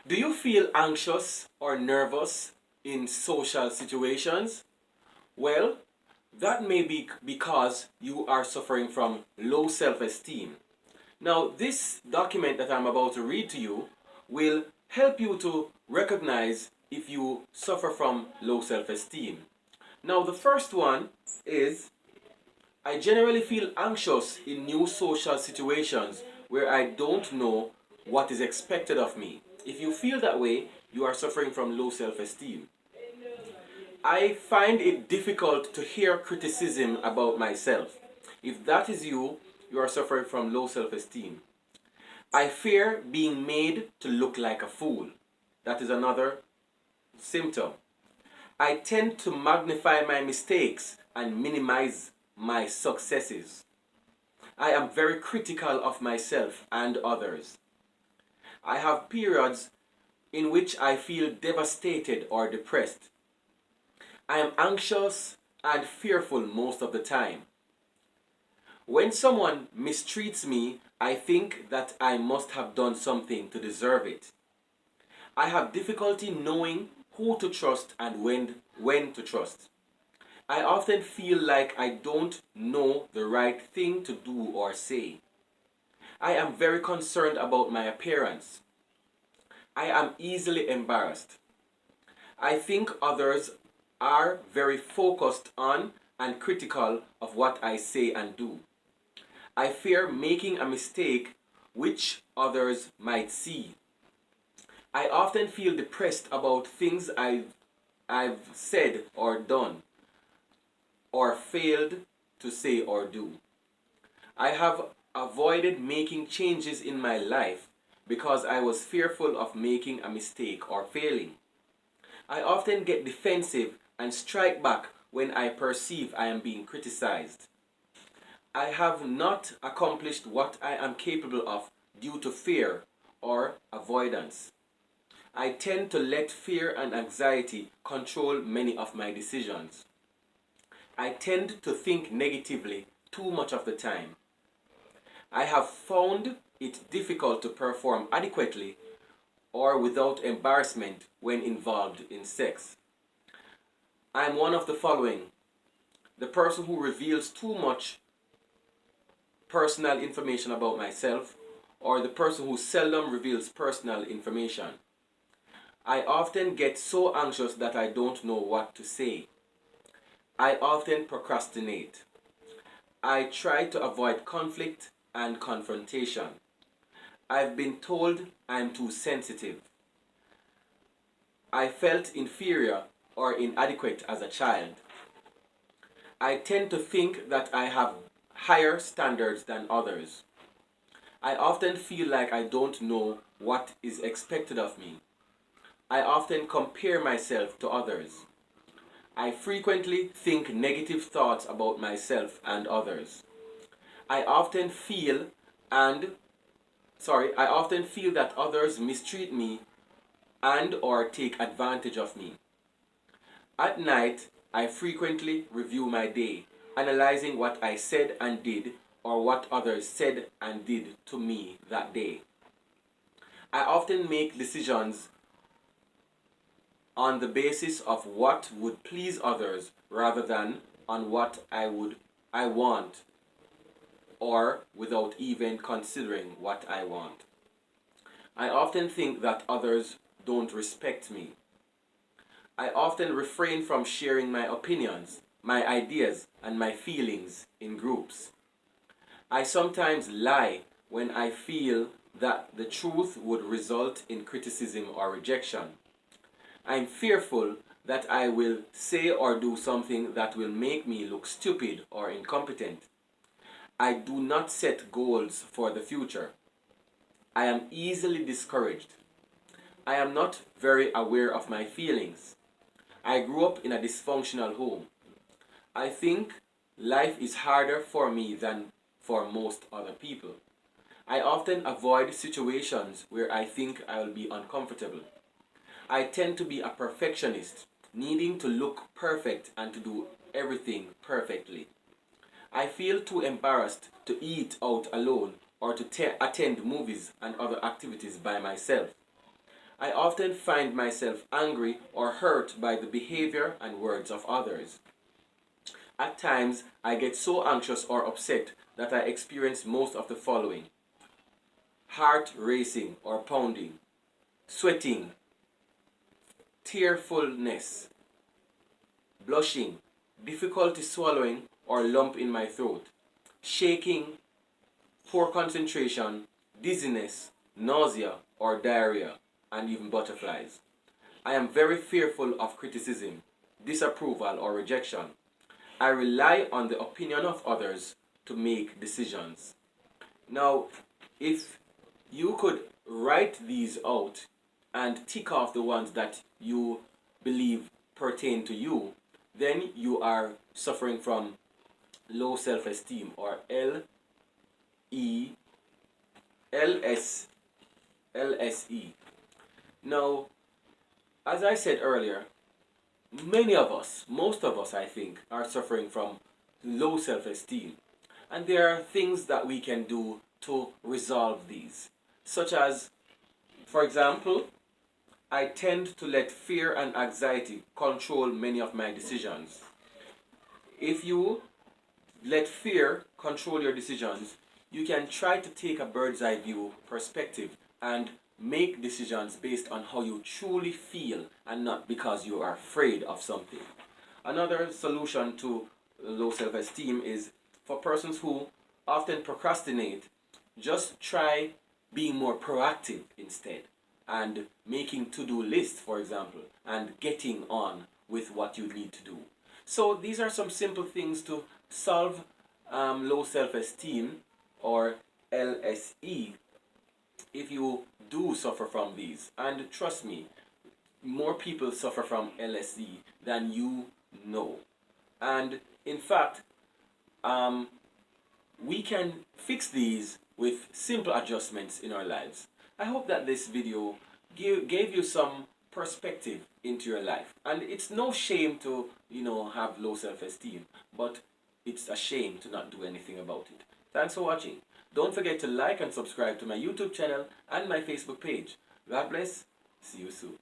Do you feel anxious or nervous in social situations? Well, that may be because you are suffering from low self esteem. Now, this document that I'm about to read to you will help you to recognize if you suffer from low self esteem. Now, the first one is I generally feel anxious in new social situations where I don't know what is expected of me. If you feel that way, you are suffering from low self esteem. I find it difficult to hear criticism about myself. If that is you, you are suffering from low self esteem. I fear being made to look like a fool. That is another symptom. I tend to magnify my mistakes and minimize my successes. I am very critical of myself and others. I have periods in which I feel devastated or depressed. I am anxious and fearful most of the time. When someone mistreats me, I think that I must have done something to deserve it. I have difficulty knowing who to trust and when to trust. I often feel like I don't know the right thing to do or say. I am very concerned about my appearance. I am easily embarrassed. I think others are very focused on and critical of what I say and do. I fear making a mistake which others might see. I often feel depressed about things I've said or done or failed to say or do. I have avoided making changes in my life because I was fearful of making a mistake or failing. I often get defensive and strike back when I perceive I am being criticized. I have not accomplished what I am capable of due to fear or avoidance. I tend to let fear and anxiety control many of my decisions. I tend to think negatively too much of the time. I have found it difficult to perform adequately or without embarrassment when involved in sex. I am one of the following: the person who reveals too much personal information about myself, or the person who seldom reveals personal information. I often get so anxious that I don't know what to say. I often procrastinate. I try to avoid conflict and confrontation. I've been told I'm too sensitive. I felt inferior or inadequate as a child. I tend to think that I have higher standards than others. I often feel like I don't know what is expected of me. I often compare myself to others. I frequently think negative thoughts about myself and others. I often feel and I often feel that others mistreat me and or take advantage of me. At night, I frequently review my day, analyzing what I said and did or what others said and did to me that day. I often make decisions on the basis of what would please others rather than on what I want or without even considering what I want. I often think that others don't respect me. I often refrain from sharing my opinions, my ideas, and my feelings in groups. I sometimes lie when I feel that the truth would result in criticism or rejection. I'm fearful that I will say or do something that will make me look stupid or incompetent. I do not set goals for the future. I am easily discouraged. I am not very aware of my feelings. I grew up in a dysfunctional home. I think life is harder for me than for most other people. I often avoid situations where I think I will be uncomfortable. I tend to be a perfectionist, needing to look perfect and to do everything perfectly. I feel too embarrassed to eat out alone or to attend movies and other activities by myself. I often find myself angry or hurt by the behavior and words of others. At times, I get so anxious or upset that I experience most of the following: heart racing or pounding, sweating, tearfulness, blushing, difficulty swallowing or lump in my throat, shaking, poor concentration, dizziness, nausea or diarrhea, and even butterflies. I am very fearful of criticism, disapproval, or rejection. I rely on the opinion of others to make decisions. Now, if you could write these out and tick off the ones that you believe pertain to you, then you are suffering from low self-esteem, or LSE. Now, as I said earlier, many of us, most of us I think, are suffering from low self-esteem. And there are things that we can do to resolve these, such as, for example, I tend to let fear and anxiety control many of my decisions. If you let fear control your decisions, you can try to take a bird's eye view perspective and make decisions based on how you truly feel and not because you are afraid of something. Another solution to low self-esteem is for persons who often procrastinate, just try being more proactive instead and making to-do lists, for example, and getting on with what you need to do. So these are some simple things to solve low self-esteem, or LSE, if you do suffer from these. And trust me, more people suffer from LSE than you know. And in fact, we can fix these with simple adjustments in our lives. I hope that this video gave you some perspective into your life. And it's no shame to, have low self-esteem, but it's a shame to not do anything about it. Thanks for watching. Don't forget to like and subscribe to my YouTube channel and my Facebook page. God bless. See you soon.